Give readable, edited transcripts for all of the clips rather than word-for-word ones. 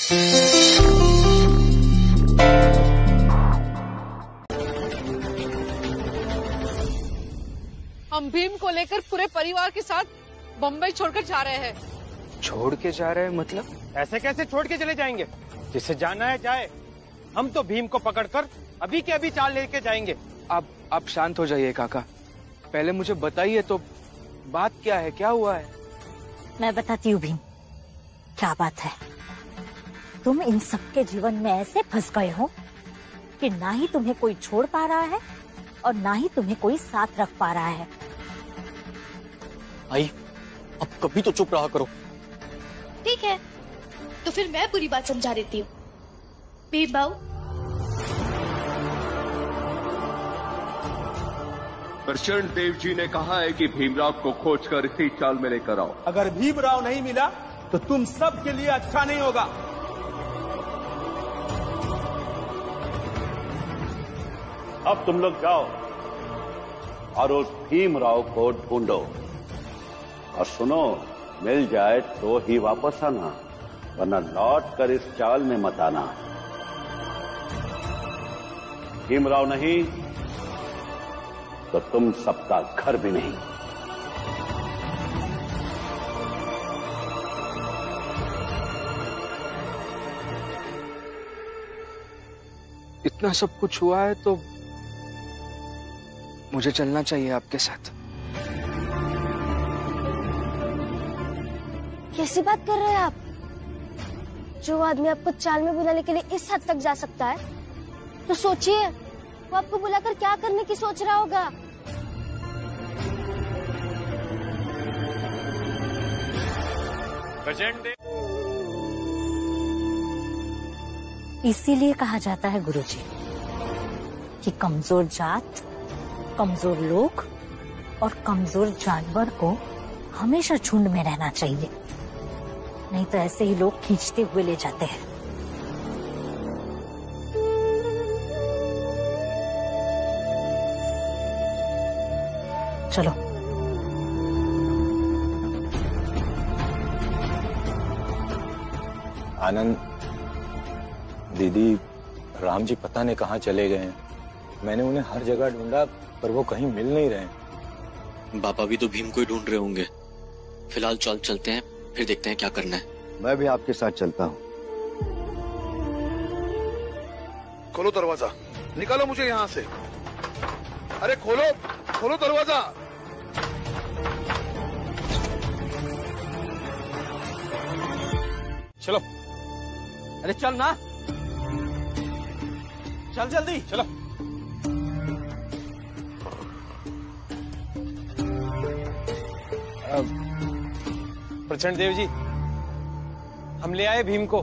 हम भीम को लेकर पूरे परिवार के साथ बम्बई छोड़कर जा रहे हैं। छोड़ के जा रहे हैं मतलब? ऐसे कैसे छोड़ के चले जाएंगे? जिसे जाना है जाए। हम तो भीम को पकड़कर अभी के अभी चाल लेके जाएंगे। आप शांत हो जाइए काका, पहले मुझे बताइए तो बात क्या है, क्या हुआ है? मैं बताती हूँ भीम, क्या बात है। तुम इन सबके जीवन में ऐसे फंस गए हो कि ना ही तुम्हें कोई छोड़ पा रहा है और ना ही तुम्हें कोई साथ रख पा रहा है। आई, अब कभी तो चुप रहा करो। ठीक है, तो फिर मैं पूरी बात समझा देती हूँ। भीम बाऊ, प्रचंड देव जी ने कहा है कि भीमराव को खोजकर इसी चाल में लेकर आओ। अगर भीमराव नहीं मिला तो तुम सब के लिए अच्छा नहीं होगा। अब तुम लोग जाओ और उस भीमराव को ढूंढो, और सुनो, मिल जाए तो ही वापस आना, वरना लौट कर इस चाल में मत आना। भीमराव नहीं तो तुम सबका घर भी नहीं। इतना सब कुछ हुआ है तो मुझे चलना चाहिए आपके साथ। कैसी बात कर रहे हैं आप? जो आदमी आपको चाल में बुलाने के लिए इस हद तक जा सकता है, तो सोचिए वो आपको बुलाकर क्या करने की सोच रहा होगा। इसीलिए कहा जाता है गुरुजी कि कमजोर जात, कमजोर लोग और कमजोर जानवर को हमेशा झुंड में रहना चाहिए, नहीं तो ऐसे ही लोग खींचते हुए ले जाते हैं। चलो। आनंद, दीदी, राम जी पता नहीं कहाँ चले गए हैं। मैंने उन्हें हर जगह ढूंढा पर वो कहीं मिल नहीं रहे। बाबा भी तो भीम को ही ढूंढ रहे होंगे। फिलहाल चलते हैं, फिर देखते हैं क्या करना है। मैं भी आपके साथ चलता हूँ। खोलो दरवाजा, निकालो मुझे यहाँ से। अरे खोलो, खोलो दरवाजा। चलो। अरे चल ना, चल जल्दी चलो। प्रचंड देव जी, हम ले आए भीम को।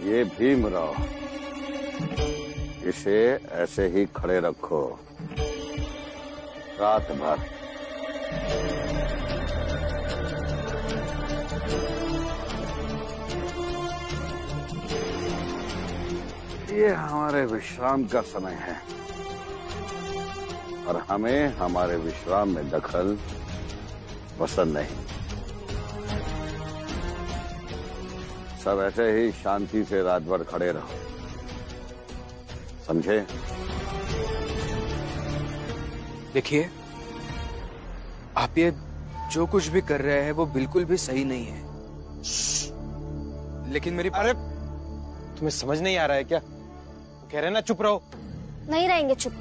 ये भीमराव, इसे ऐसे ही खड़े रखो रात भर। ये हमारे विश्राम का समय है और हमें हमारे विश्राम में दखल पसंद नहीं। सब ऐसे ही शांति से रात भर खड़े रहो, समझे? देखिए, आप ये जो कुछ भी कर रहे हैं वो बिल्कुल भी सही नहीं है। लेकिन मेरी... अरे तुम्हें समझ नहीं आ रहा है क्या? कह रहे ना चुप रहो। नहीं रहेंगे चुप।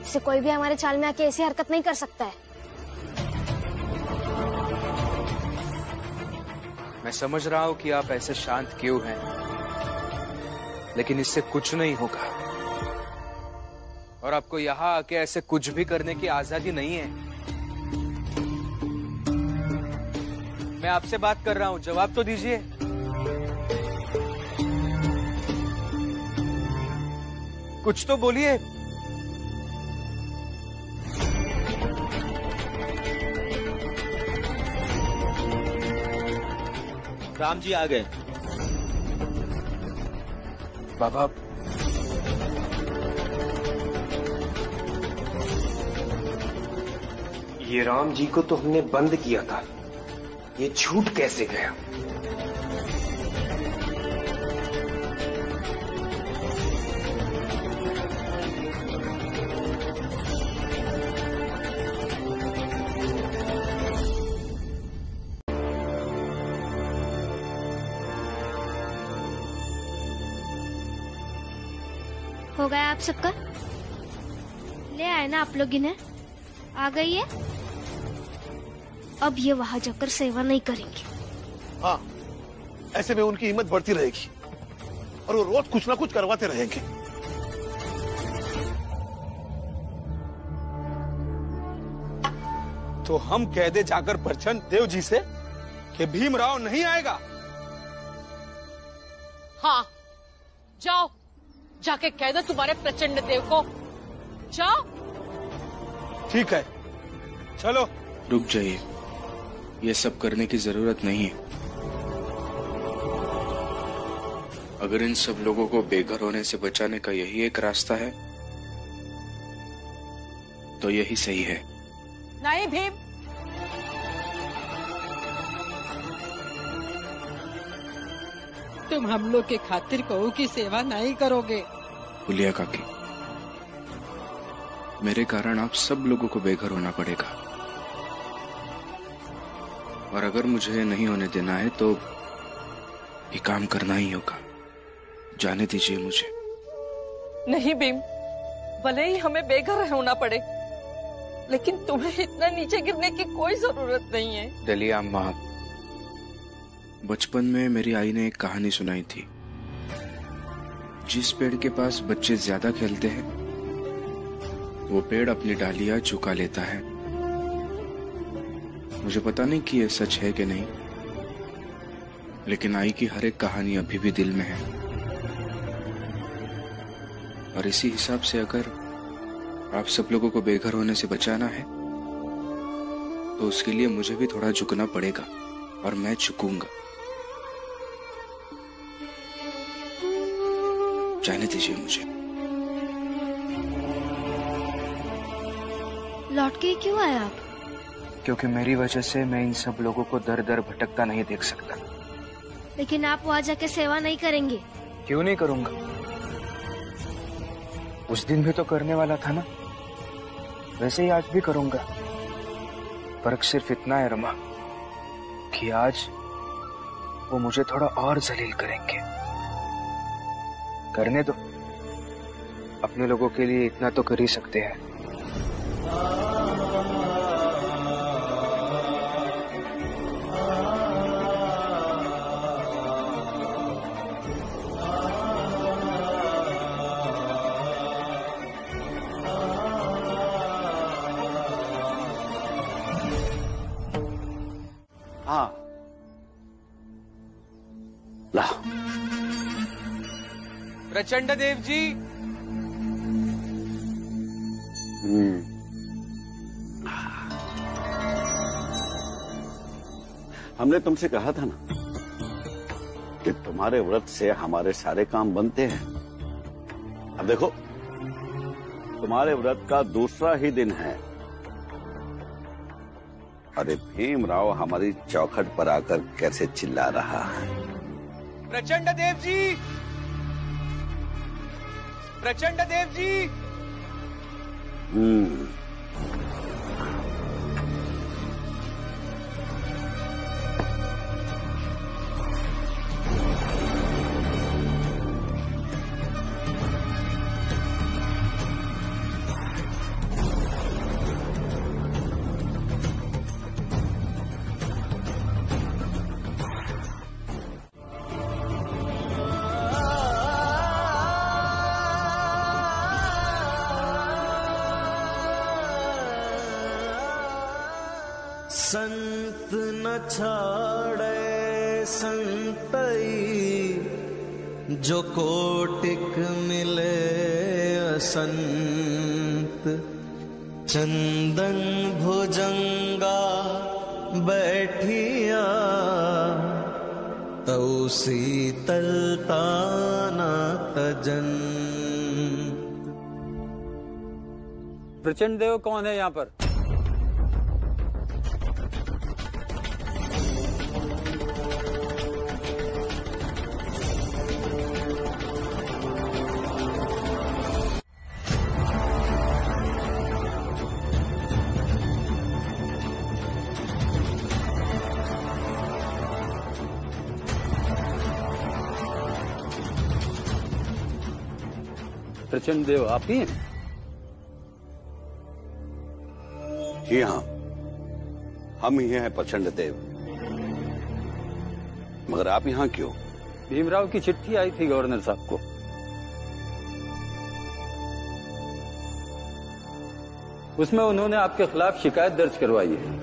इसे कोई भी हमारे चाल में आके ऐसी हरकत नहीं कर सकता है। मैं समझ रहा हूं कि आप ऐसे शांत क्यों हैं, लेकिन इससे कुछ नहीं होगा। और आपको यहाँ आके ऐसे कुछ भी करने की आजादी नहीं है। मैं आपसे बात कर रहा हूं, जवाब तो दीजिए। कुछ तो बोलिए। राम जी आ गए। बाबा, ये राम जी को तो हमने बंद किया था, ये छूट कैसे गया? हो गया आप सबका? ले आए ना आप लोग इन्हें? आ गई है? अब ये वहां जाकर सेवा नहीं करेंगे। हाँ, ऐसे में उनकी हिम्मत बढ़ती रहेगी और वो रोज कुछ ना कुछ करवाते रहेंगे। तो हम कह दे जाकर प्रचंड देव जी से कि भीमराव नहीं आएगा। हाँ, जाओ, जाके कह दो तुम्हारे प्रचंड देव को। जाओ। ठीक है, चलो। रुक जाइए, ये सब करने की जरूरत नहीं है। अगर इन सब लोगों को बेघर होने से बचाने का यही एक रास्ता है तो यही सही है। नहीं भीम, तुम हम लोग के खातिर बहू की सेवा नहीं करोगे। फुलिया काकी, मेरे कारण आप सब लोगों को बेघर होना पड़ेगा, और अगर मुझे नहीं होने देना है तो ये काम करना ही होगा। जाने दीजिए मुझे। नहीं भीम, भले ही हमें बेघर होना पड़े, लेकिन तुम्हें इतना नीचे गिरने की कोई जरूरत नहीं है। दलिया अम्मा, बचपन में मेरी आई ने एक कहानी सुनाई थी। जिस पेड़ के पास बच्चे ज्यादा खेलते हैं वो पेड़ अपनी डालियां झुका लेता है। मुझे पता नहीं कि ये सच है कि नहीं, लेकिन आई की हर एक कहानी अभी भी दिल में है। और इसी हिसाब से अगर आप सब लोगों को बेघर होने से बचाना है तो उसके लिए मुझे भी थोड़ा झुकना पड़ेगा, और मैं झुकूंगा। जाने दीजिए मुझे। लौट के क्यों आए आप? क्योंकि मेरी वजह से मैं इन सब लोगों को दर दर भटकता नहीं देख सकता। लेकिन आप वहां जाके सेवा नहीं करेंगे। क्यों नहीं करूंगा? उस दिन भी तो करने वाला था ना, वैसे ही आज भी करूंगा। फर्क सिर्फ इतना है रमा कि आज वो मुझे थोड़ा और जलील करेंगे। करने दो, अपने लोगों के लिए इतना तो कर ही सकते हैं। हाँ, ला। प्रचंड देव जी। हमने तुमसे कहा था ना कि तुम्हारे व्रत से हमारे सारे काम बनते हैं। अब देखो, तुम्हारे व्रत का दूसरा ही दिन है। अरे भीमराव हमारी चौखट पर आकर कैसे चिल्ला रहा है। प्रचंड देव जी, प्रचंड देव जी। संत न छाड़े संतई, जो कोटिक मिले असंत। चंदन भुजंगा बैठिया, तौ शीतलता न तजन। प्रचंड देव कौन है यहाँ पर? प्रचंड देव आप ही हैं? जी हाँ, हम ही हैं प्रचंड देव। मगर आप यहाँ क्यों? भीमराव की चिट्ठी आई थी गवर्नर साहब को। उसमें उन्होंने आपके खिलाफ शिकायत दर्ज करवाई है।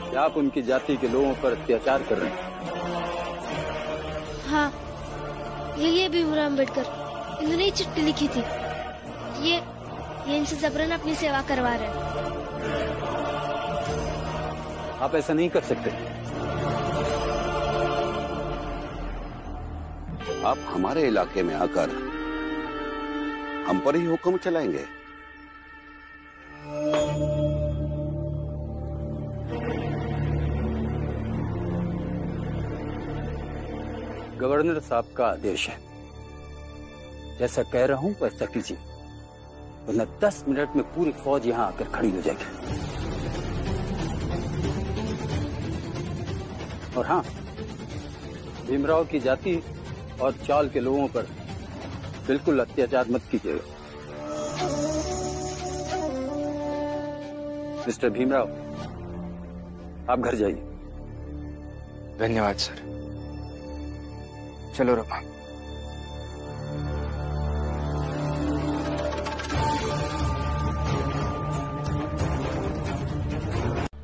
कि आप उनकी जाति के लोगों पर अत्याचार कर रहे हैं। हाँ, ये भीमराव अम्बेडकर, इन्होंने ही चिट्ठी लिखी थी। ये इनसे जबरन अपनी सेवा करवा रहे हैं। आप ऐसा नहीं कर सकते। आप हमारे इलाके में आकर हम पर ही हुक्म चलाएंगे? गवर्नर साहब का आदेश है, जैसा कह रहा हूं वैसा कीजिए, वरना 10 मिनट में पूरी फौज यहां आकर खड़ी हो जाएगी। और हाँ, भीमराव की जाति और चाल के लोगों पर बिल्कुल अत्याचार मत कीजिएगा। मिस्टर भीमराव, आप घर जाइए। धन्यवाद सर। चलो रमा।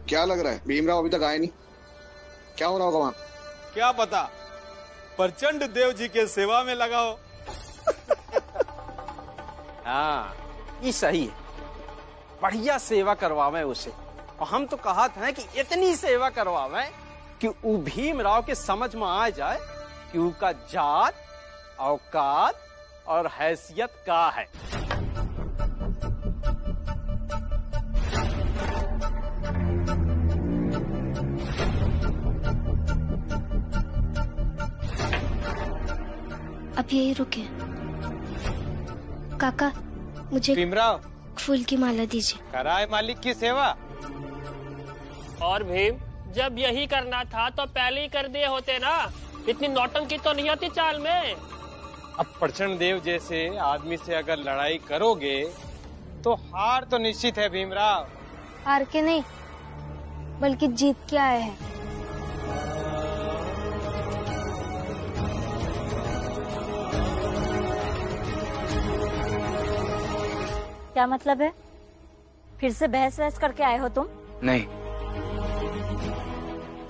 क्या लग रहा है भीमराव अभी तक आए नहीं? क्या हो रहा होगा वहां? क्या पता, प्रचंड देव जी के सेवा में लगा हो। हाँ, ये सही है, बढ़िया सेवा करवावे उसे। और हम तो कहा था कि इतनी सेवा करवावे कि वो भीमराव के समझ में आ जाए कि उनका जात, औकात और हैसियत का है। अब यही रुके। काका, मुझे भीमराव फूल की माला दीजिए। कराए मालिक की सेवा। और भीम, जब यही करना था तो पहले ही कर दिए होते ना। इतनी नौटंकी तो नहीं आती चाल में। अब प्रचंड देव जैसे आदमी से अगर लड़ाई करोगे तो हार तो निश्चित है भीमराव। हार के नहीं, बल्कि जीत के आए हैं। क्या मतलब है? फिर से बहस वहस करके आए हो तुम? नहीं,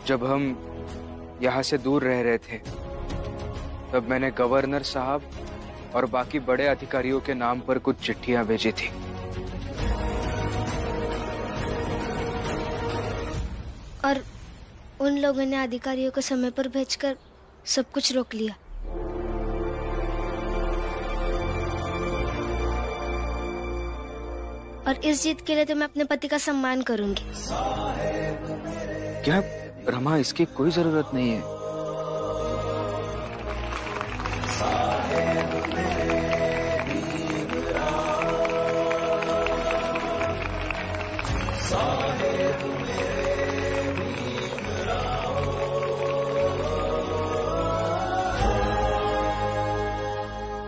जब हम यहाँ से दूर रह रहे थे तब मैंने गवर्नर साहब और बाकी बड़े अधिकारियों के नाम पर कुछ चिट्ठियां भेजी थी। और उन लोगों ने अधिकारियों को समय पर भेजकर सब कुछ रोक लिया। और इस जीत के लिए तो मैं अपने पति का सम्मान करूंगी। क्या रमा, इसकी कोई जरूरत नहीं है।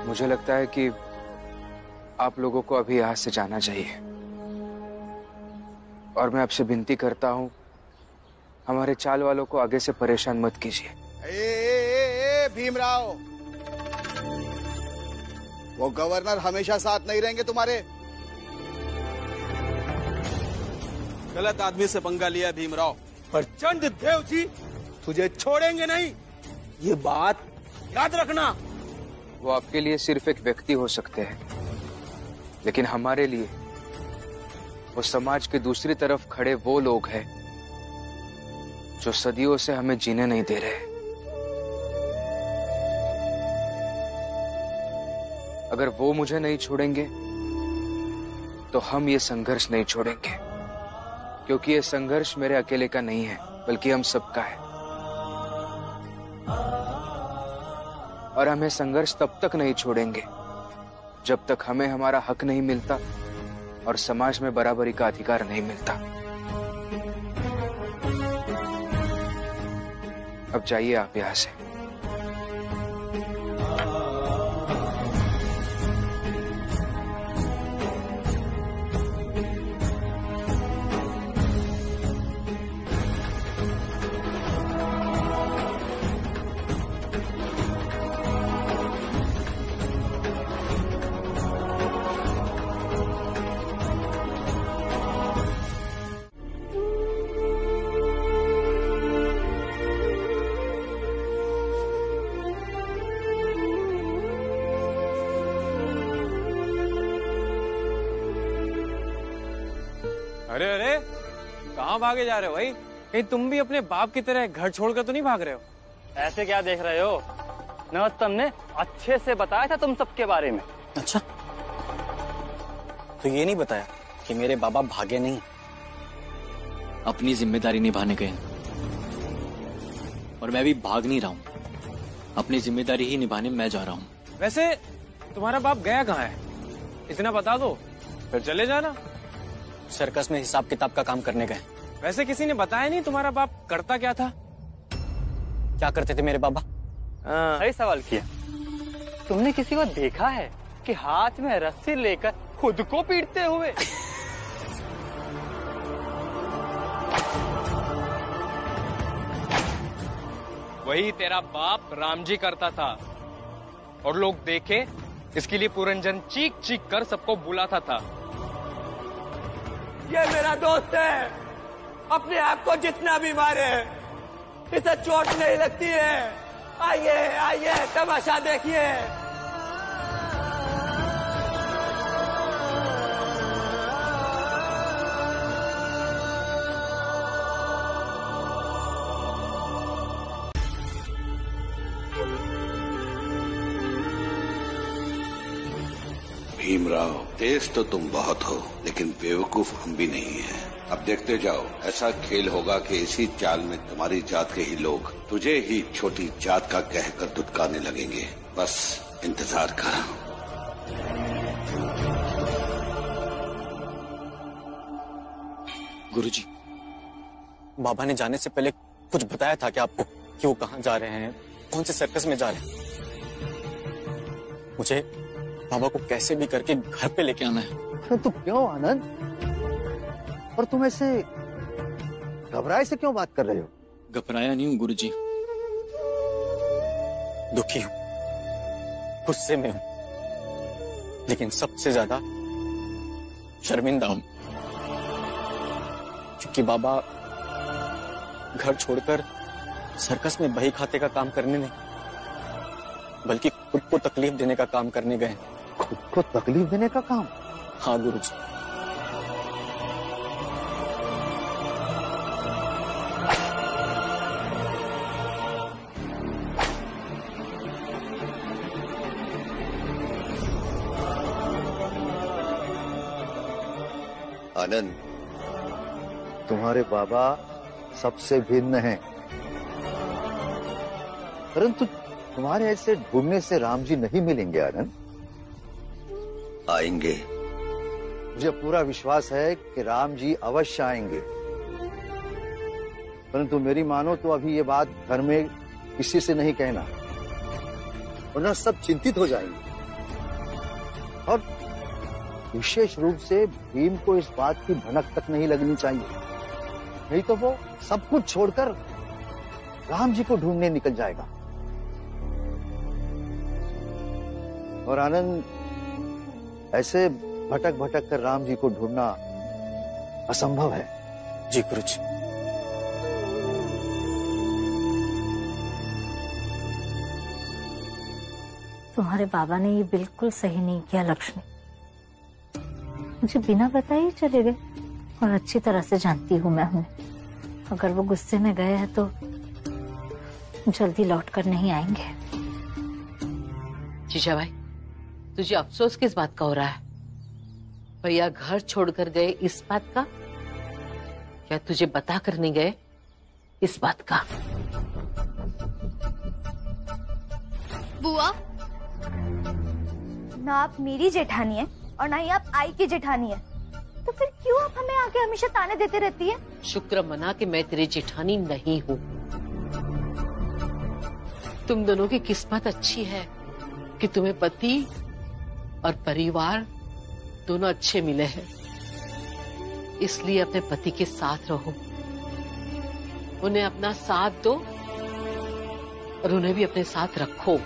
मुझे लगता है कि आप लोगों को अभी यहाँ से जाना चाहिए, और मैं आपसे विनती करता हूँ, हमारे चाल वालों को आगे से परेशान मत कीजिए। भीमराव, वो गवर्नर हमेशा साथ नहीं रहेंगे तुम्हारे। गलत आदमी से पंगा लिया भीमराव। प्रचंड देव जी तुझे छोड़ेंगे नहीं, ये बात याद रखना। वो आपके लिए सिर्फ एक व्यक्ति हो सकते हैं, लेकिन हमारे लिए वो समाज के दूसरी तरफ खड़े वो लोग हैं जो सदियों से हमें जीने नहीं दे रहे। अगर वो मुझे नहीं छोड़ेंगे तो हम ये संघर्ष नहीं छोड़ेंगे, क्योंकि ये संघर्ष मेरे अकेले का नहीं है, बल्कि हम सबका है। और हमें संघर्ष तब तक नहीं छोड़ेंगे जब तक हमें हमारा हक नहीं मिलता और समाज में बराबरी का अधिकार नहीं मिलता। अब जाइए आप यहाँ से। अरे अरे, कहाँ भागे जा रहे हो भाई? कहीं तुम भी अपने बाप की तरह घर छोड़कर तो नहीं भाग रहे हो? ऐसे क्या देख रहे हो? नरोत्तम ने अच्छे से बताया था तुम सबके बारे में। अच्छा, तो ये नहीं बताया कि मेरे बाबा भागे नहीं, अपनी जिम्मेदारी निभाने गए। और मैं भी भाग नहीं रहा हूँ, अपनी जिम्मेदारी ही निभाने मैं जा रहा हूँ। वैसे तुम्हारा बाप गया कहाँ है? इतना बता दो, फिर चले जाना। सर्कस में हिसाब किताब का काम करने गए। वैसे किसी ने बताया नहीं तुम्हारा बाप करता क्या था? क्या करते थे मेरे बाबा? सही सवाल किया। तुमने किसी को देखा है कि हाथ में रस्सी लेकर खुद को पीटते हुए? वही तेरा बाप राम जी करता था, और लोग देखे इसके लिए पुरंजन चीख चीख कर सबको बुलाता था। ये मेरा दोस्त है, अपने आप को जितना भी मारे इसे चोट नहीं लगती है। आइए आइए तमाशा देखिए। भीमराव, तेज तो तुम बहुत हो, लेकिन बेवकूफ हम भी नहीं हैं। अब देखते जाओ, ऐसा खेल होगा कि इसी चाल में तुम्हारी जात के ही लोग तुझे ही छोटी जात का कहकर दुत्कारने लगेंगे। बस इंतजार कर। गुरुजी, बाबा ने जाने से पहले कुछ बताया था क्या आपको कि वो कहाँ जा रहे हैं, कौन से सर्कस में जा रहे हैं? मुझे बाबा को कैसे भी करके घर पे लेके आना है। तो क्यों आनंद? और तुम ऐसे घबराए से क्यों बात कर रहे हो? घबराया नहीं हूँ गुरुजी, दुखी हूँ, गुस्से में हूँ, लेकिन सबसे ज्यादा शर्मिंदा हूँ, क्योंकि बाबा घर छोड़कर सर्कस में बही खाते का काम करने नहीं, बल्कि खुद को तकलीफ देने का काम करने गए। खुद को तकलीफ देने का काम? हाँ गुरुजी। आनंद, तुम्हारे बाबा सबसे भिन्न हैं, परंतु तुम्हारे ऐसे ढूंढने से राम जी नहीं मिलेंगे आनंद। आएंगे। मुझे पूरा विश्वास है कि राम जी अवश्य आएंगे, परंतु मेरी मानो तो अभी ये बात घर में किसी से नहीं कहना, वरना सब चिंतित हो जाएंगे। और विशेष रूप से भीम को इस बात की भनक तक नहीं लगनी चाहिए, नहीं तो वो सब कुछ छोड़कर राम जी को ढूंढने निकल जाएगा। और आनंद, ऐसे भटक भटक कर राम जी को ढूंढना असंभव है। जी गुरुजी। तुम्हारे बाबा ने ये बिल्कुल सही नहीं किया लक्ष्मी, मुझे बिना बताए ही चले गए, और अच्छी तरह से जानती हूँ मैं उन्हें। अगर वो गुस्से में गए हैं तो जल्दी लौट कर नहीं आएंगे। जीजा भाई, तुझे अफसोस किस बात का हो रहा है? भैया घर छोड़कर गए इस बात का, क्या तुझे बता कर नहीं गए इस बात का? बुआ, ना आप मेरी जेठानी है और ना ही आप आई की जेठानी है, तो फिर क्यों आप हमें आके हमेशा ताने देते रहती है? शुक्र मना कि मैं तेरी जेठानी नहीं हूँ। तुम दोनों की किस्मत अच्छी है कि तुम्हें पति और परिवार दोनों अच्छे मिले हैं। इसलिए अपने पति के साथ रहो, उन्हें अपना साथ दो और उन्हें भी अपने साथ रखो।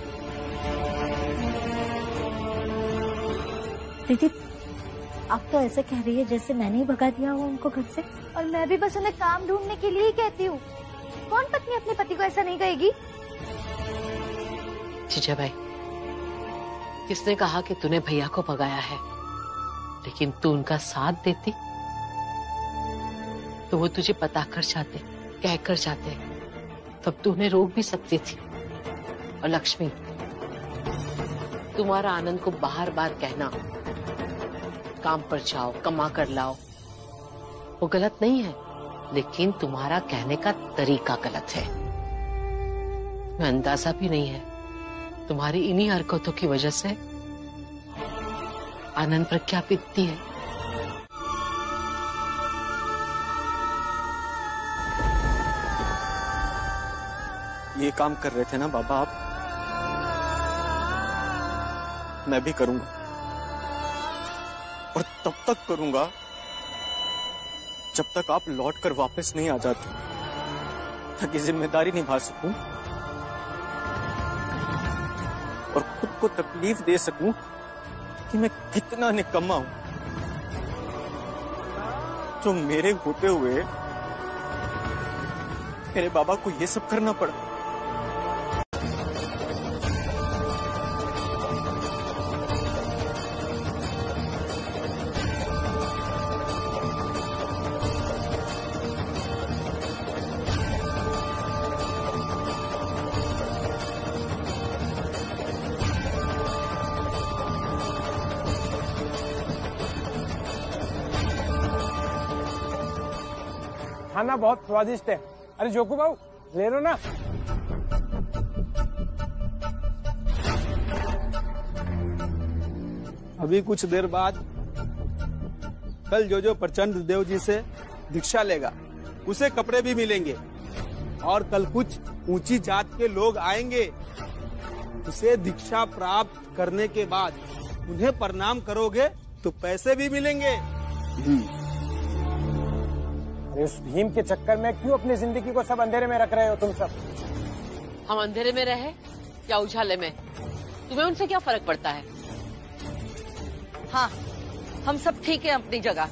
दीदी, आप तो ऐसे कह रही है जैसे मैंने ही भगा दिया हो उनको घर से। और मैं भी बस उन्हें काम ढूंढने के लिए ही कहती हूँ। कौन पत्नी अपने पति को ऐसा नहीं कहेगी? जीजा भाई, किसने कहा कि तूने भैया को भगाया है? लेकिन तू उनका साथ देती तो वो तुझे बताकर जाते, कहकर जाते, तब तू उन्हें रोक भी सकती थी। और लक्ष्मी, तुम्हारा आनंद को बार बार कहना काम पर जाओ, कमा कर लाओ, वो गलत नहीं है, लेकिन तुम्हारा कहने का तरीका गलत है। तुम्हें अंदाजा भी नहीं है तुम्हारी इन्हीं हरकतों की वजह से आनंद पर क्या बीतती है। ये काम कर रहे थे ना बाबा आप, मैं भी करूंगा और तब तक करूंगा जब तक आप लौट कर वापस नहीं आ जाते, ताकि जिम्मेदारी निभा सकूं और खुद को तकलीफ दे सकूं कि मैं कितना निकम्मा हूं जो मेरे होते हुए मेरे बाबा को ये सब करना पड़ा। खाना बहुत स्वादिष्ट है। अरे जोकू बाबू, ले लो ना। अभी कुछ देर बाद कल जो प्रचंड देव जी से दीक्षा लेगा उसे कपड़े भी मिलेंगे, और कल कुछ ऊंची जात के लोग आएंगे। उसे दीक्षा प्राप्त करने के बाद उन्हें प्रणाम करोगे तो पैसे भी मिलेंगे। इस भीम के चक्कर में क्यों अपनी जिंदगी को सब अंधेरे में रख रहे हो तुम सब? हम अंधेरे में रहे या उजाले में, तुम्हें उनसे क्या फर्क पड़ता है? हाँ, हम सब ठीक है अपनी जगह,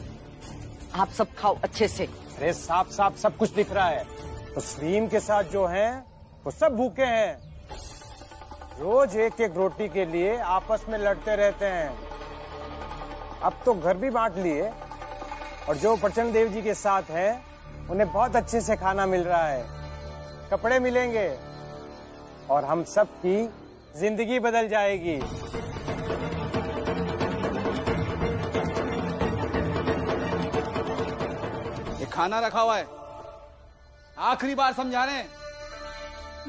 आप सब खाओ अच्छे से। अरे साफ साफ सब कुछ दिख रहा है। तो भीम के साथ जो हैं वो सब भूखे हैं, रोज एक एक रोटी के लिए आपस में लड़ते रहते हैं। अब तो घर भी बांट लिए, और जो प्रचंड देव जी के साथ हैं उन्हें बहुत अच्छे से खाना मिल रहा है, कपड़े मिलेंगे, और हम सब की जिंदगी बदल जाएगी। ये खाना रखा हुआ है, आखिरी बार समझा रहे हैं,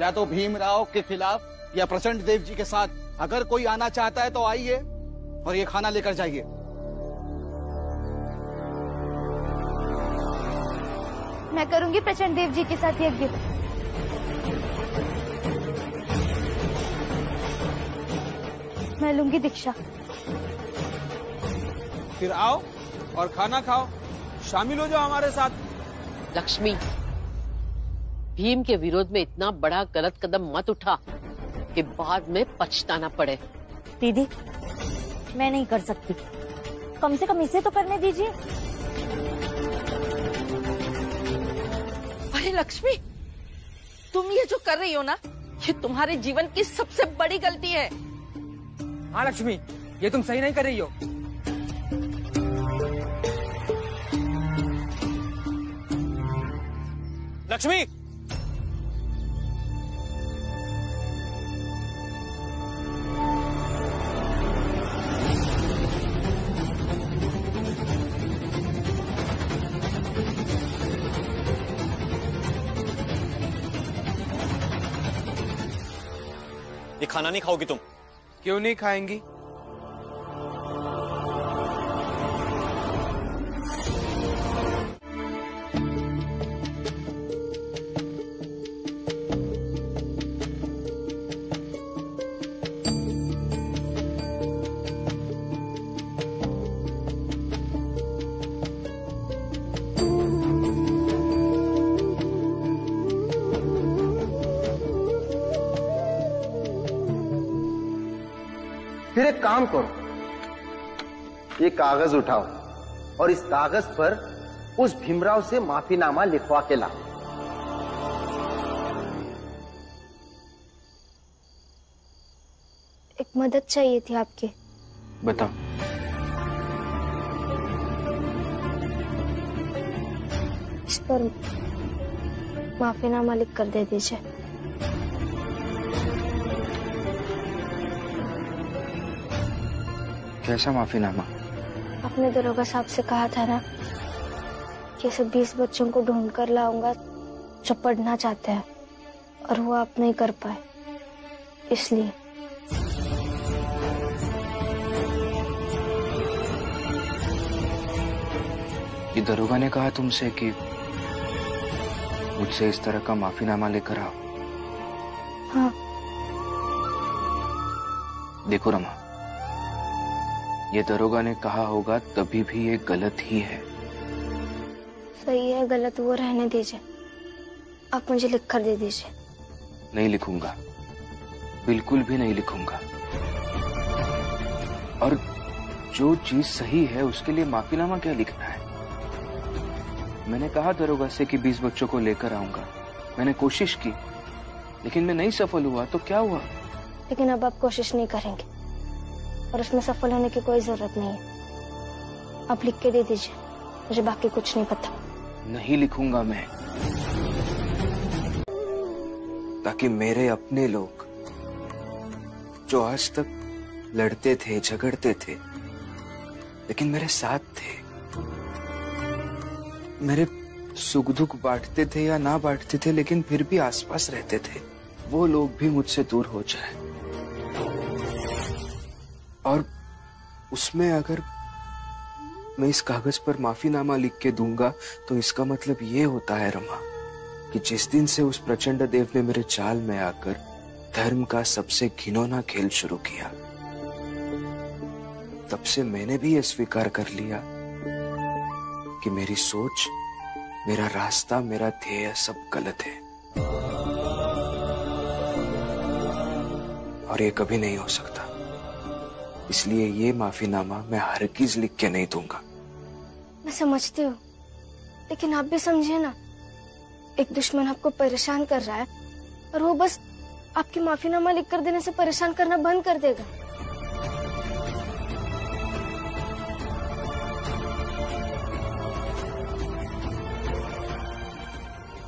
या तो भीमराव के खिलाफ या प्रचंड देव जी के साथ अगर कोई आना चाहता है तो आइए और ये खाना लेकर जाइए। मैं करूंगी प्रचंड देव जी के साथ यज्ञ। मैं लूंगी दीक्षा। फिर आओ और खाना खाओ, शामिल हो जाओ हमारे साथ। लक्ष्मी, भीम के विरोध में इतना बड़ा गलत कदम मत उठा कि बाद में पछताना पड़े। दीदी, मैं नहीं कर सकती, कम से कम इसे तो करने दीजिए। अरे लक्ष्मी, तुम ये जो कर रही हो ना, ये तुम्हारे जीवन की सबसे बड़ी गलती है। हाँ लक्ष्मी, ये तुम सही नहीं कर रही हो। लक्ष्मी, ये खाना नहीं खाओगी तुम? क्यों नहीं खाएंगी? फिर एक काम करो, ये कागज उठाओ और इस कागज पर उस भीमराव से माफीनामा लिखवा के लाओ। एक मदद चाहिए थी आपकी। बताओ। इस पर माफीनामा लिख कर दे दीजिए। कैसा माफीनामा? आपने दरोगा साहब से कहा था ना कि ऐसे 20 बच्चों को ढूंढ कर लाऊंगा जो पढ़ना चाहते हैं, और वो आप नहीं कर पाए, इसलिए। ये दरोगा ने कहा तुमसे कि मुझसे इस तरह का माफीनामा लेकर आओ? हाँ। देखो रमा, ये दरोगा ने कहा होगा तभी भी ये गलत ही है। सही है गलत वो रहने दीजिए, आप मुझे लिख कर दे दीजिए। नहीं लिखूंगा, बिल्कुल भी नहीं लिखूंगा। और जो चीज सही है उसके लिए माफीनामा क्या लिखना है? मैंने कहा दरोगा से कि 20 बच्चों को लेकर आऊंगा, मैंने कोशिश की, लेकिन मैं नहीं सफल हुआ, तो क्या हुआ? लेकिन अब आप कोशिश नहीं करेंगे और उसमें सफल होने की कोई जरूरत नहीं है। आप लिख के दे दीजिए, मुझे बाकी कुछ नहीं पता। नहीं लिखूंगा मैं, ताकि मेरे अपने लोग जो आज तक लड़ते थे, झगड़ते थे, लेकिन मेरे साथ थे, मेरे सुख दुख बांटते थे या ना बांटते थे, लेकिन फिर भी आसपास रहते थे, वो लोग भी मुझसे दूर हो जाए। और उसमें अगर मैं इस कागज पर माफीनामा लिख के दूंगा तो इसका मतलब ये होता है रमा कि जिस दिन से उस प्रचंड देव ने मेरे चाल में आकर धर्म का सबसे घिनौना खेल शुरू किया, तब से मैंने भी ये स्वीकार कर लिया कि मेरी सोच, मेरा रास्ता, मेरा ध्येय सब गलत है और ये कभी नहीं हो सकता। इसलिए ये माफीनामा मैं हरगिज लिख के नहीं दूंगा। मैं समझती हूँ, लेकिन आप भी समझिए ना, एक दुश्मन आपको परेशान कर रहा है और वो बस आपकी माफीनामा लिख कर देने से परेशान करना बंद कर देगा।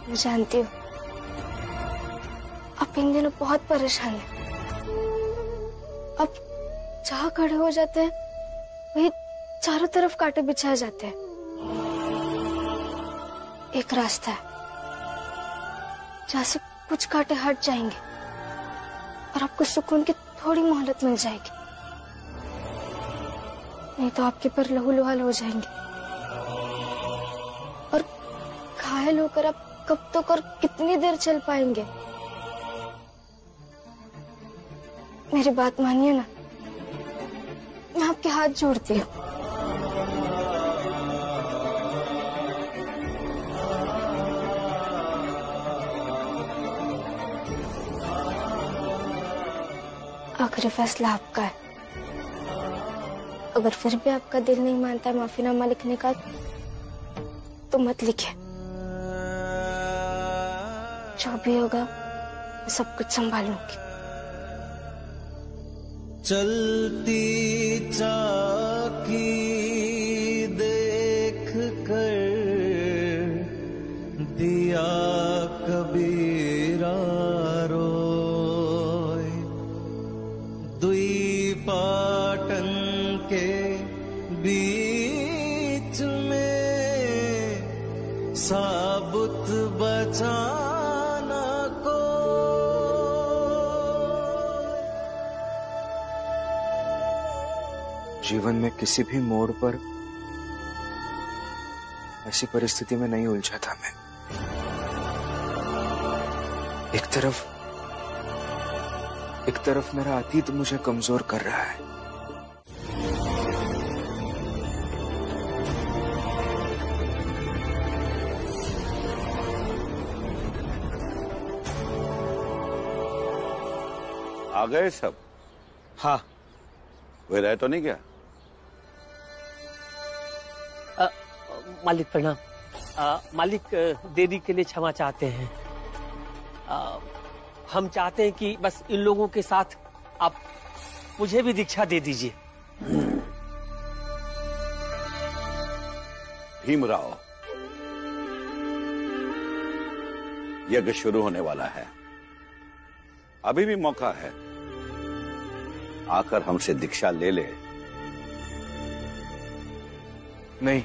मैं जानती हूँ आप इन दिनों बहुत परेशान हैं। आप जहाँ खड़े हो जाते हैं वही चारों तरफ कांटे बिछाए जाते हैं। एक रास्ता है जहाँ से कुछ कांटे हट जाएंगे और आपको सुकून की थोड़ी मोहलत मिल जाएगी, नहीं तो आपके पर लहूलुहाल हो जाएंगे और घायल होकर आप कब तक और कितनी देर चल पाएंगे। मेरी बात मानिए ना, मैं आपके हाथ जोड़ती हूँ। आखिरी फैसला आपका है। अगर फिर भी आपका दिल नहीं मानता माफीनामा लिखने का तो मत लिखिए। जो भी होगा मैं सब कुछ संभालूंगी। चलती चाकी देख कर दिया कबीरा रोय, दुई पाटन के बीच में साबुत बचाना को। जीवन में किसी भी मोड़ पर ऐसी परिस्थिति में नहीं उलझा था मैं। एक तरफ मेरा अतीत मुझे कमजोर कर रहा है, आ गए सब? हाँ, कोई रह तो नहीं क्या? मालिक प्रणाम। मालिक, देरी के लिए क्षमा चाहते हैं। हम चाहते हैं कि बस इन लोगों के साथ आप मुझे भी दीक्षा दे दीजिए। भीमराव, यज्ञ शुरू होने वाला है, अभी भी मौका है, आकर हमसे दीक्षा ले ले। नहीं,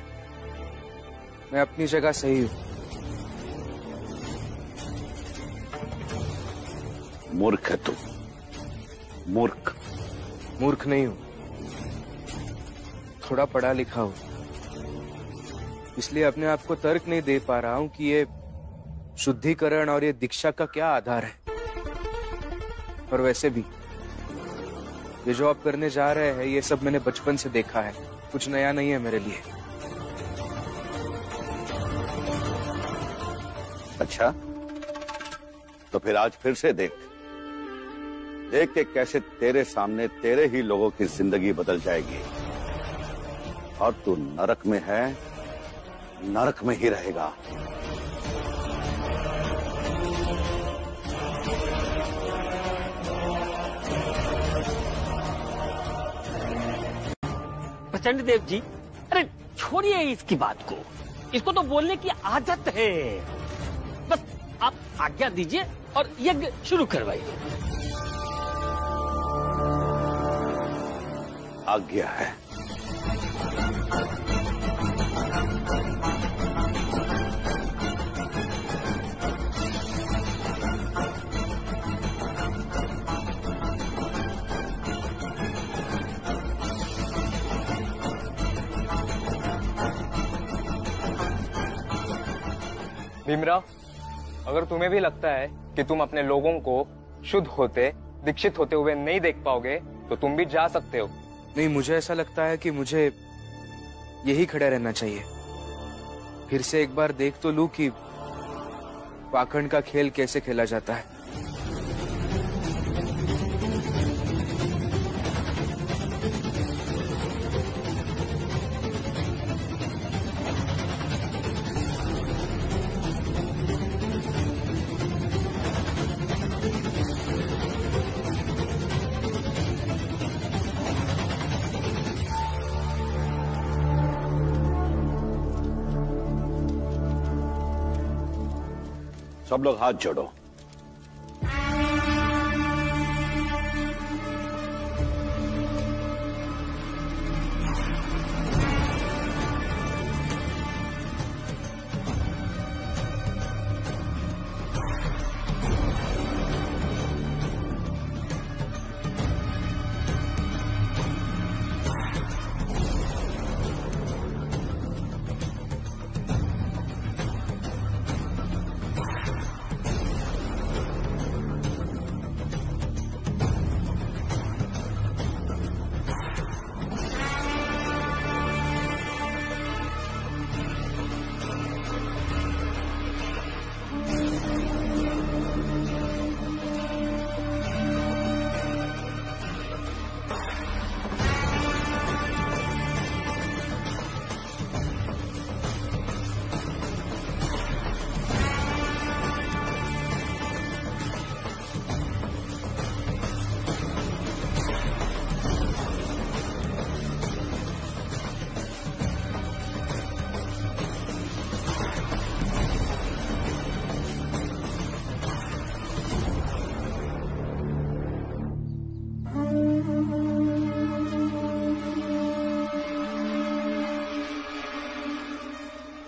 मैं अपनी जगह सही हूं। मूर्ख है तू, मूर्ख। मूर्ख नहीं हूं, थोड़ा पढ़ा लिखा हूं, इसलिए अपने आप को तर्क नहीं दे पा रहा हूं कि ये शुद्धिकरण और ये दीक्षा का क्या आधार है। और वैसे भी ये जो आप करने जा रहे हैं, ये सब मैंने बचपन से देखा है, कुछ नया नहीं है मेरे लिए। अच्छा, तो फिर आज फिर से देख के कैसे तेरे सामने तेरे ही लोगों की जिंदगी बदल जाएगी और तू नरक में है, नरक में ही रहेगा। प्रचंड देव जी, अरे छोड़िए इसकी बात को, इसको तो बोलने की आदत है। बस आप आज्ञा दीजिए और यज्ञ शुरू करवाइए। आज्ञा है। भीमराव, अगर तुम्हें भी लगता है कि तुम अपने लोगों को शुद्ध होते, दीक्षित होते हुए नहीं देख पाओगे, तो तुम भी जा सकते हो। नहीं, मुझे ऐसा लगता है कि मुझे यही खड़ा रहना चाहिए। फिर से एक बार देख तो लूं कि पाखंड का खेल कैसे खेला जाता है। सब लोग हाथ जोड़ो।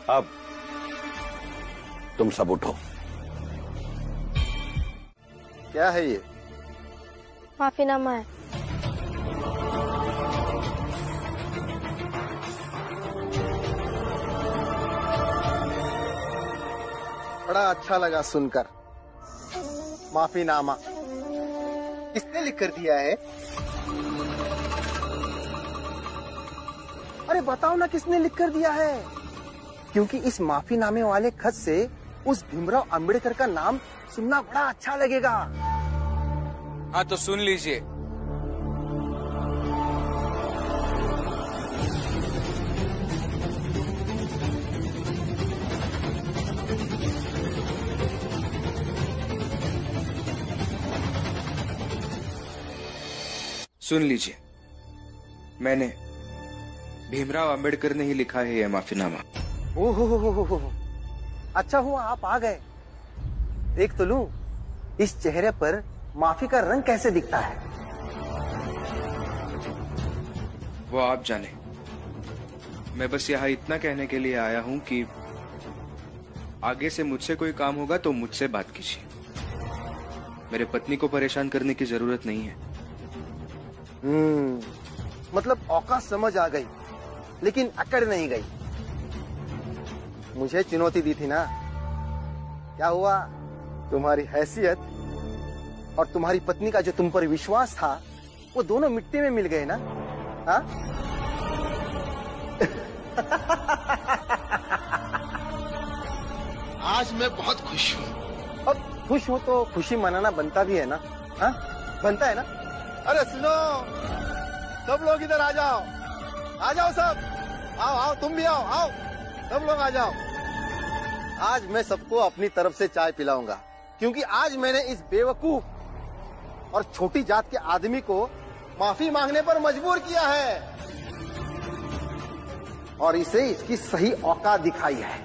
अब तुम सब उठो। क्या है ये? माफीनामा है। बड़ा अच्छा लगा सुनकर। माफीनामा किसने लिख कर दिया है? अरे बताओ ना, किसने लिख कर दिया है? क्योंकि इस माफीनामे वाले खत से उस भीमराव अंबेडकर का नाम सुनना बड़ा अच्छा लगेगा। हाँ, तो सुन लीजिए। सुन लीजिए, मैंने भीमराव अंबेडकर ने ही लिखा है यह माफीनामा। ओहो, अच्छा हुआ आप आ गए। देख तो लूं इस चेहरे पर माफी का रंग कैसे दिखता है। वो आप जाने, मैं बस यहाँ इतना कहने के लिए आया हूं कि आगे से मुझसे कोई काम होगा तो मुझसे बात कीजिए। मेरे पत्नी को परेशान करने की जरूरत नहीं है। मतलब औकात समझ आ गई, लेकिन अकड़ नहीं गई। मुझे चुनौती दी थी ना, क्या हुआ? तुम्हारी हैसियत और तुम्हारी पत्नी का जो तुम पर विश्वास था, वो दोनों मिट्टी में मिल गए ना। हाँ? आज मैं बहुत खुश हूँ। अब खुश हूँ तो खुशी मनाना बनता भी है ना। हाँ, बनता है ना। अरे सुनो, सब लोग इधर आ जाओ, आ जाओ सब, आओ आओ, तुम भी आओ, आओ सब लोग आ जाओ। आज मैं सबको अपनी तरफ से चाय पिलाऊंगा, क्योंकि आज मैंने इस बेवकूफ और छोटी जात के आदमी को माफी मांगने पर मजबूर किया है और इसे इसकी सही औकात दिखाई है।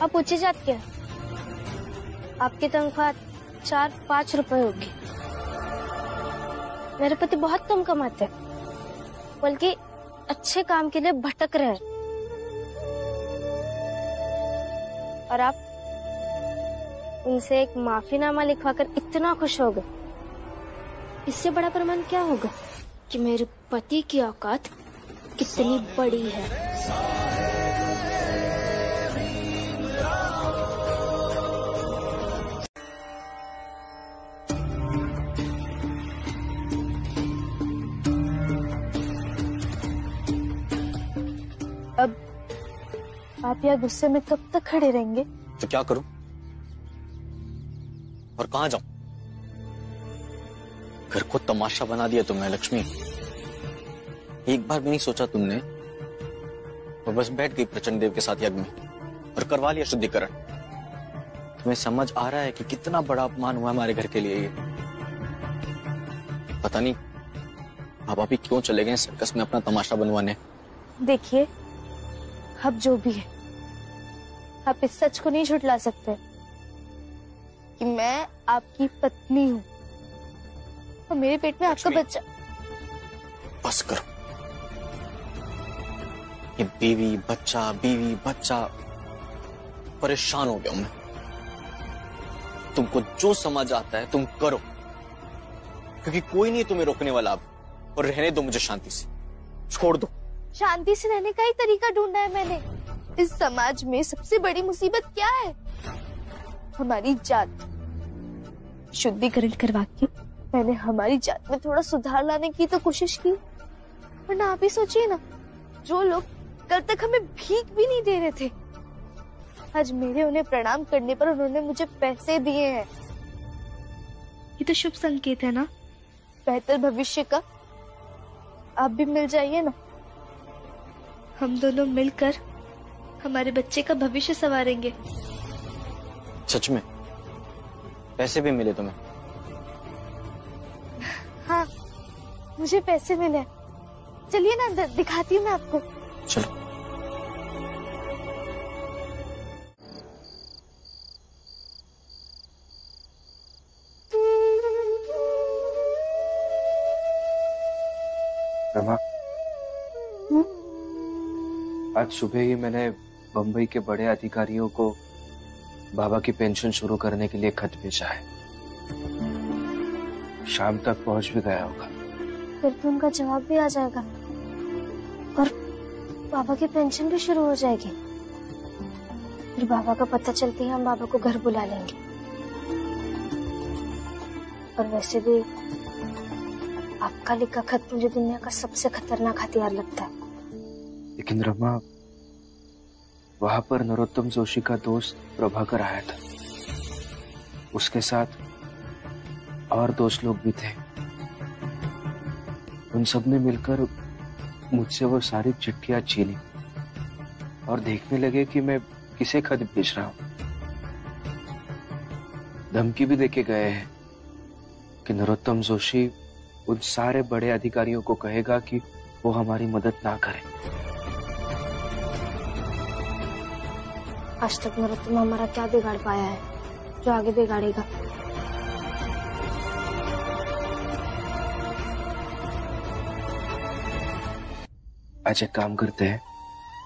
आप ऊंची जात के, आपकी तनख्वाह 4-5 रुपए होगी। मेरे पति बहुत कम कमाते हैं, बल्कि अच्छे काम के लिए भटक रहे हैं। और आप उनसे एक माफीनामा लिखवाकर इतना खुश हो गए, इससे बड़ा प्रमाण क्या होगा कि मेरे पति की औकात कितनी बड़ी है। अब आप यहाँ गुस्से में कब तक खड़े रहेंगे? तो क्या करूं और कहां जाऊं? घर को तमाशा बना दिया तुमने लक्ष्मी। एक बार भी नहीं सोचा तुमने, और बस बैठ गई प्रचंड देव के साथ यज्ञ में और करवा लिया शुद्धिकरण। तुम्हें समझ आ रहा है कि कितना बड़ा अपमान हुआ हमारे घर के लिए ये? पता नहीं आप अभी क्यों चले गए सर्कस में अपना तमाशा बनवाने। देखिए, अब जो भी है, आप इस सच को नहीं झुठला सकते कि मैं आपकी पत्नी हूँ और मेरे पेट में आपका बच्चा। बस करो, ये बीवी बच्चा परेशान हो गया हूं मैं। तुमको जो समझ आता है तुम करो, क्योंकि कोई नहीं तुम्हें रोकने वाला अब। और रहने दो मुझे शांति से, छोड़ दो। शांति से रहने का ही तरीका ढूंढा है मैंने। इस समाज में सबसे बड़ी मुसीबत क्या है? हमारी जात। शुद्धिकरण करवा के मैंने हमारी जात में थोड़ा सुधार लाने की तो कोशिश की, वरना आप ही सोचिए ना, जो लोग कल तक हमें भीख भी नहीं दे रहे थे, आज मेरे उन्हें प्रणाम करने पर उन्होंने मुझे पैसे दिए हैं। ये तो शुभ संकेत है ना, बेहतर भविष्य का। आप भी मिल जाइए ना, हम दोनों मिलकर हमारे बच्चे का भविष्य संवारेंगे। सच में पैसे भी मिले तुम्हें? हाँ, मुझे पैसे मिले। चलिए ना अंदर, दिखाती हूँ मैं आपको। चलो। रमा, आज सुबह ही मैंने बंबई के बड़े अधिकारियों को बाबा की पेंशन शुरू करने के लिए खत भेजा है। शाम तक पहुंच भी गया होगा। फिर तो उनका जवाब भी आ जाएगा और बाबा की पेंशन भी शुरू हो जाएगी। फिर बाबा का पता चलते ही हम बाबा को घर बुला लेंगे। और वैसे भी आपका लिखा खत मुझे दुनिया का सबसे खतरनाक हथियार लगता है। लेकिन रमा, वहां पर नरोत्तम जोशी का दोस्त प्रभाकर आया था। उसके साथ और दोस्त लोग भी थे। उन सब ने मिलकर मुझसे वो सारी चिट्ठियां छीनी और देखने लगे कि मैं किसे खत भेज रहा हूं। धमकी भी देके गए हैं कि नरोत्तम जोशी उन सारे बड़े अधिकारियों को कहेगा कि वो हमारी मदद ना करें। आज तक नरोत्तम हमारा क्या बिगाड़ पाया है जो आगे बिगाड़ेगा? आज एक काम करते हैं,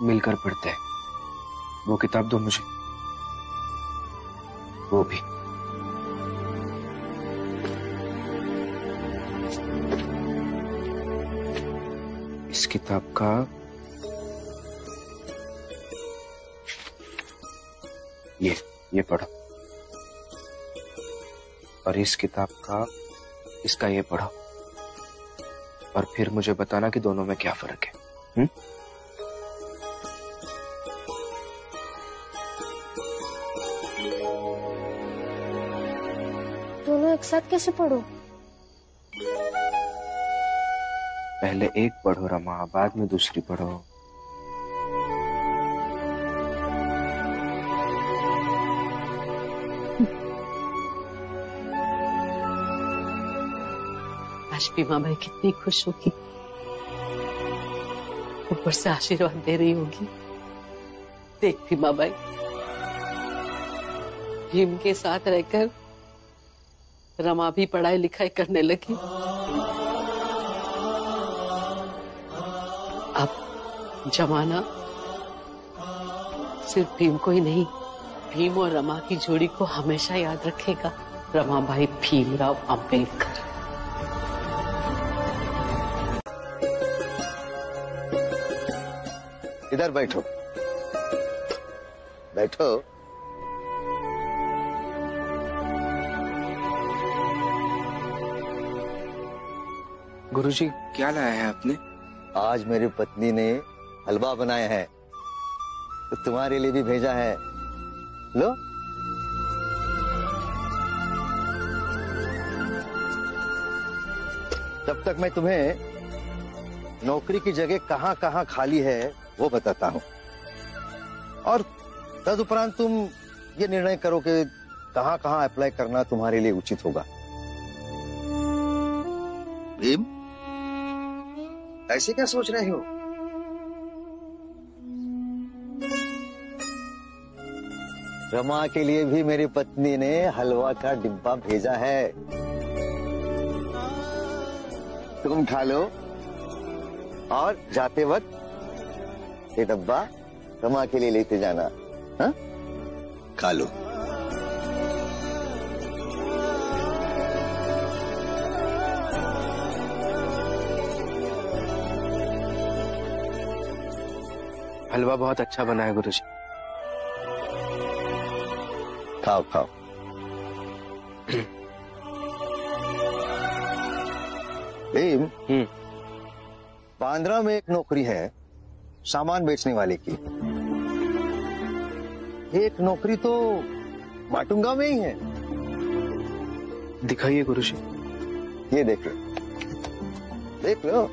मिलकर पढ़ते हैं। वो किताब दो मुझे, वो भी। इस किताब का ये पढ़ो, और इस किताब का इसका ये पढ़ो, और फिर मुझे बताना कि दोनों में क्या फर्क है। दोनों एक साथ कैसे पढ़ो? पहले एक पढ़ो रमा, बाद में दूसरी पढ़ो। आज बीमा भाई कितनी खुश होगी, ऊपर से आशीर्वाद दे रही होगी। देख भीमा बाई, भीम के साथ रहकर रमा भी पढ़ाई लिखाई करने लगी। अब जमाना सिर्फ भीम को ही नहीं, भीम और रमा की जोड़ी को हमेशा याद रखेगा। रमा भाई भीमराव अंबेडकर। इधर बैठो, बैठो। गुरुजी, क्या लाया है आपने? आज मेरी पत्नी ने हलवा बनाया है, तो तुम्हारे लिए भी भेजा है। लो। तब तक मैं तुम्हें नौकरी की जगह कहाँ कहाँ खाली है वो बताता हूँ, और तदुपरांत तुम ये निर्णय करो कि कहाँ कहाँ अप्लाई करना तुम्हारे लिए उचित होगा। भीम, ऐसे क्या सोच रहे हो? रमा के लिए भी मेरी पत्नी ने हलवा का डिब्बा भेजा है, तुम खा लो, और जाते वक्त ये डब्बा रमा के लिए लेते जाना। हाँ? खा लो। हलवा बहुत अच्छा बना है गुरुजी। खाओ खाओ। भीम, बांद्रा में एक नौकरी है सामान बेचने वाले की। एक नौकरी तो माटुंगा में ही है। दिखाइए गुरुजी। ये देख लो, देख लो।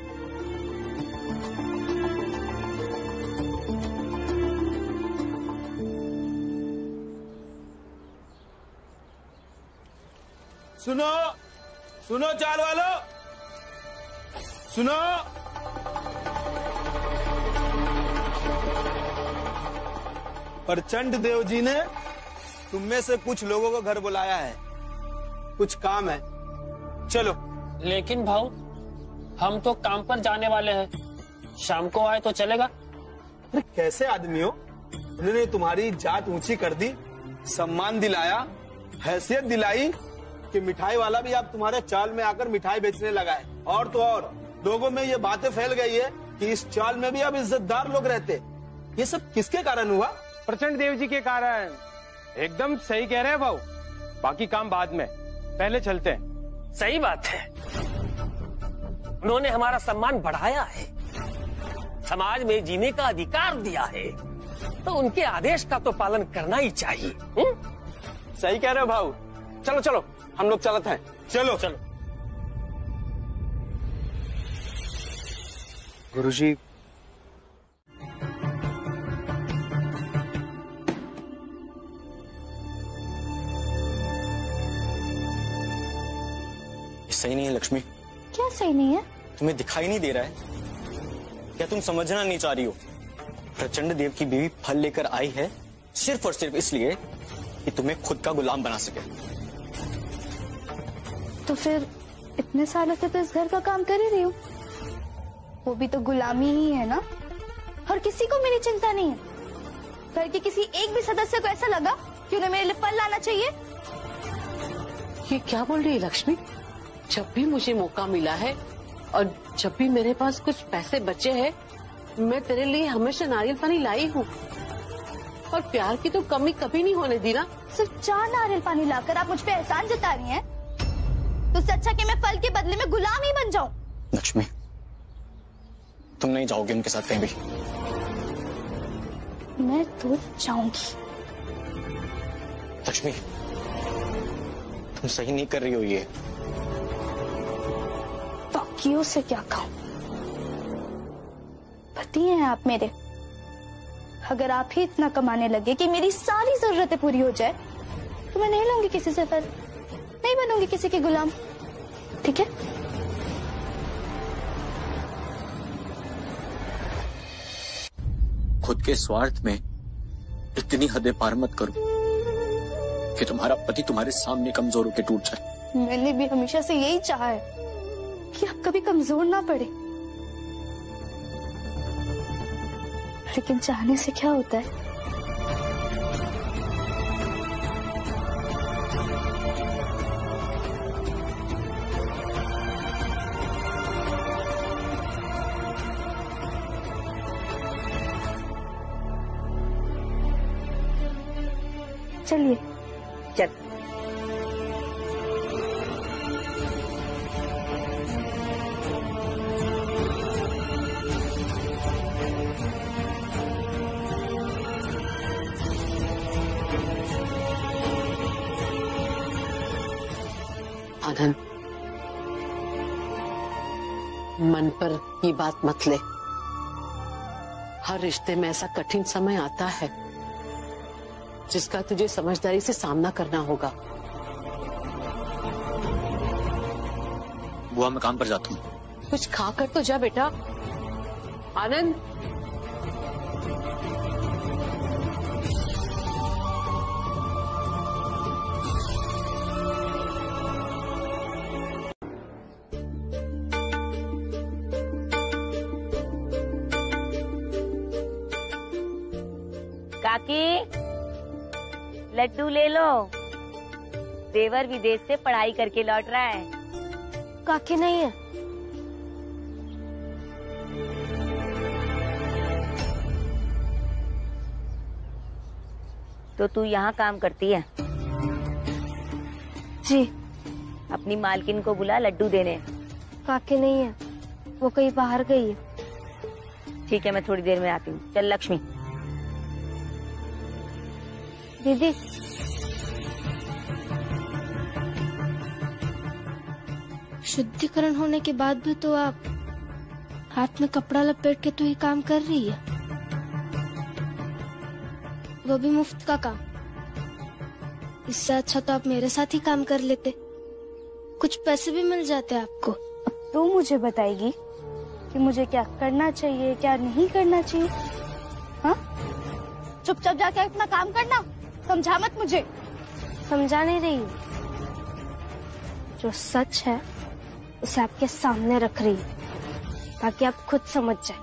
सुनो सुनो चाल वालों, सुनो। प्रचंड देव जी ने तुम में से कुछ लोगों को घर बुलाया है, कुछ काम है, चलो। लेकिन भाऊ, हम तो काम पर जाने वाले हैं, शाम को आए तो चलेगा? अरे कैसे आदमी हो, उन्होंने तुम्हारी जात ऊंची कर दी, सम्मान दिलाया, हैसियत दिलाई कि मिठाई वाला भी अब तुम्हारे चाल में आकर मिठाई बेचने लगा है। और तो और लोगों में ये बातें फैल गई है कि इस चाल में भी अब इज्जतदार लोग रहते। ये सब किसके कारण हुआ? प्रचंड देव जी के कारण। एकदम सही कह रहे हैं भाऊ, बाकी काम बाद में, पहले चलते हैं। सही बात है, उन्होंने हमारा सम्मान बढ़ाया है, समाज में जीने का अधिकार दिया है, तो उनके आदेश का तो पालन करना ही चाहिए। सही कह रहे हो भाऊ। चलो चलो, हम लोग चलते हैं। चलो चलो। गुरुजी, सही नहीं है लक्ष्मी। क्या सही नहीं है? तुम्हें दिखाई नहीं दे रहा है क्या? तुम समझना नहीं चाह रही हो? प्रचंड देव की बीवी फल लेकर आई है सिर्फ और सिर्फ इसलिए कि तुम्हें खुद का गुलाम बना सके। तो फिर इतने सालों से तो इस घर का काम कर ही रही हूँ, वो भी तो गुलामी ही है ना। और किसी को मेरी चिंता नहीं है। घर के किसी एक भी सदस्य को ऐसा लगा कि उन्हें मेरे लिए फल लाना चाहिए? ये क्या बोल रही है लक्ष्मी? जब भी मुझे मौका मिला है और जब भी मेरे पास कुछ पैसे बचे हैं, मैं तेरे लिए हमेशा नारियल पानी लाई हूँ और प्यार की तो कमी कभी नहीं होने दी ना। सिर्फ 4 नारियल पानी लाकर आप मुझ पे एहसान जता रही हैं? तो इससे अच्छा कि मैं फल के बदले में गुलाम ही बन जाऊं। लक्ष्मी, तुम नहीं जाओगी उनके साथ कहीं भी। मैं तो जाऊंगी। लक्ष्मी, तुम सही नहीं कर रही हो ये। बाकियों से क्या कहूं? पति हैं आप मेरे। अगर आप ही इतना कमाने लगे कि मेरी सारी जरूरतें पूरी हो जाए तो मैं नहीं लूंगी किसी से फल, नहीं बनूंगी किसी की गुलाम। ठीक है? खुद के स्वार्थ में इतनी हदें पार मत करो कि तुम्हारा पति तुम्हारे सामने कमजोर होकर टूट जाए। मैंने भी हमेशा से यही चाहा है कि आप कभी कमजोर ना पड़े, लेकिन चाहने से क्या होता है? चलिए चल। आनंद, मन पर ये बात मत ले। हर रिश्ते में ऐसा कठिन समय आता है जिसका तुझे समझदारी से सामना करना होगा। बुआ, मैं काम पर जाता हूँ। कुछ खा कर तो जा बेटा। आनंद, काकी लड्डू ले लो, देवर विदेश से पढ़ाई करके लौट रहा है। काकी नहीं है। तो तू यहाँ काम करती है? जी। अपनी मालकिन को बुला लड्डू देने। काकी नहीं है, वो कहीं बाहर गई है। ठीक है, मैं थोड़ी देर में आती हूँ। चल लक्ष्मी। दीदी, शुद्धिकरण होने के बाद भी तो आप हाथ में कपड़ा लपेट के तो ही काम कर रही है, वो भी मुफ्त का काम। इससे अच्छा तो आप मेरे साथ ही काम कर लेते, कुछ पैसे भी मिल जाते आपको। अब तू मुझे बताएगी कि मुझे क्या करना चाहिए, क्या नहीं करना चाहिए? हाँ, चुपचाप जाके अपना काम करना, समझा मत मुझे। समझा नहीं रही, जो सच है उसे आपके सामने रख रही है ताकि आप खुद समझ जाए।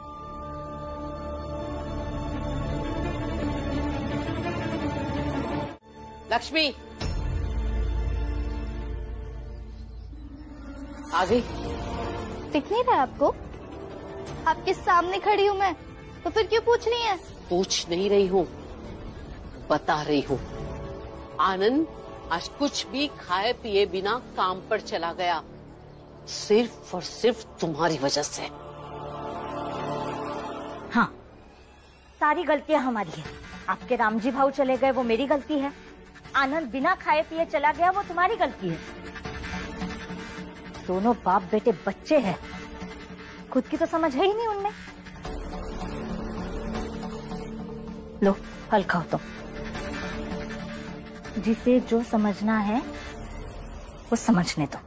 लक्ष्मी आ गई। दिख नहीं रहा आपको? आपके सामने खड़ी हूँ मैं, तो फिर क्यों पूछ रही है? पूछ नहीं रही हूँ, बता रही हूँ। आनंद आज कुछ भी खाए पिए बिना काम पर चला गया, सिर्फ और सिर्फ तुम्हारी वजह से। हाँ, सारी गलतियां हमारी है। आपके रामजी भाऊ चले गए, वो मेरी गलती है। आनंद बिना खाए पिए चला गया, वो तुम्हारी गलती है। दोनों बाप बेटे बच्चे हैं, खुद की तो समझ है ही नहीं उनमें। लो फल खाओ तुम। जिसे जो समझना है वो समझने दो।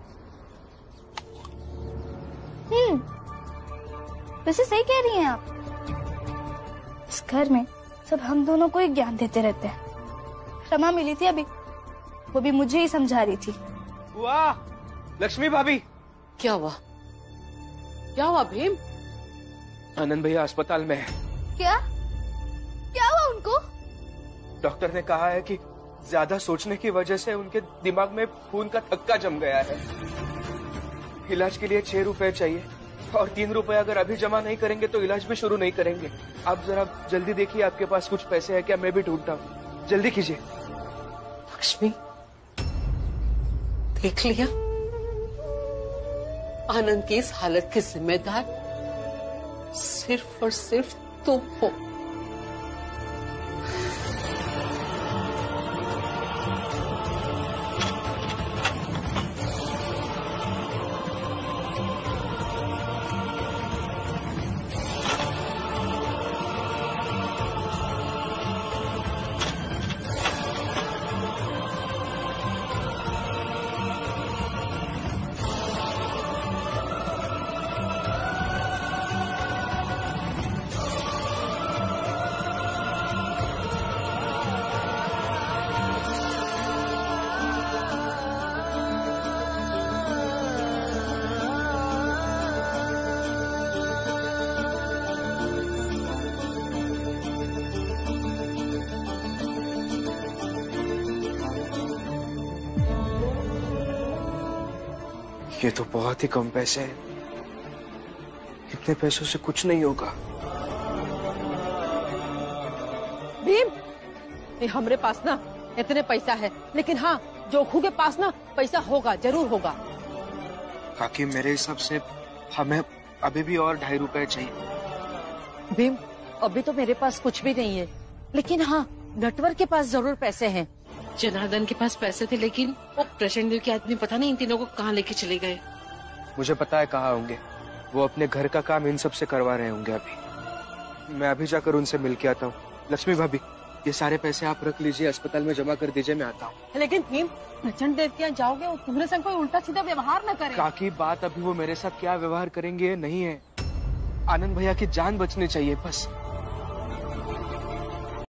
वैसे सही कह रही हैं आप। इस घर में सब हम दोनों को ही ज्ञान देते रहते हैं। रमा मिली थी अभी, वो भी मुझे ही समझा रही थी। वाह लक्ष्मी भाभी। क्या हुआ? क्या हुआ भीम? आनंद भैया अस्पताल में है। क्या क्या हुआ उनको? डॉक्टर ने कहा है कि ज्यादा सोचने की वजह से उनके दिमाग में खून का थक्का जम गया है। इलाज के लिए 6 रुपए चाहिए और 3 रुपए अगर अभी जमा नहीं करेंगे तो इलाज भी शुरू नहीं करेंगे। आप जरा जल्दी देखिए आपके पास कुछ पैसे है क्या? मैं भी ढूंढता हूँ, जल्दी कीजिए। लक्ष्मी देख लिया, आनंद की इस हालत की जिम्मेदार सिर्फ और सिर्फ तुम हो। ये तो बहुत ही कम पैसे हैं, इतने पैसों से कुछ नहीं होगा। भीम, ये हमारे पास ना इतने पैसा है, लेकिन हाँ जोखू के पास ना पैसा होगा, जरूर होगा। काकी मेरे हिसाब से हमें अभी भी और 2.5 रुपए चाहिए। भीम, अभी तो मेरे पास कुछ भी नहीं है, लेकिन हाँ नटवर के पास जरूर पैसे हैं। जनार्दन के पास पैसे थे, लेकिन वो प्रचंड देव के आदमी पता नहीं इन तीनों को कहाँ लेके चले गए। मुझे पता है कहाँ होंगे, वो अपने घर का काम इन सब से करवा रहे होंगे। अभी मैं अभी जाकर उनसे मिल के आता हूँ। लक्ष्मी भाभी, ये सारे पैसे आप रख लीजिए, अस्पताल में जमा कर दीजिए, मैं आता हूँ। लेकिन भीम, प्रचंड देव के यहाँ जाओगे और तुम्हारे संग कोई उल्टा सीधा व्यवहार न करे। काकी बात अभी वो मेरे साथ क्या व्यवहार करेंगे नहीं है, आनंद भैया की जान बचनी चाहिए बस।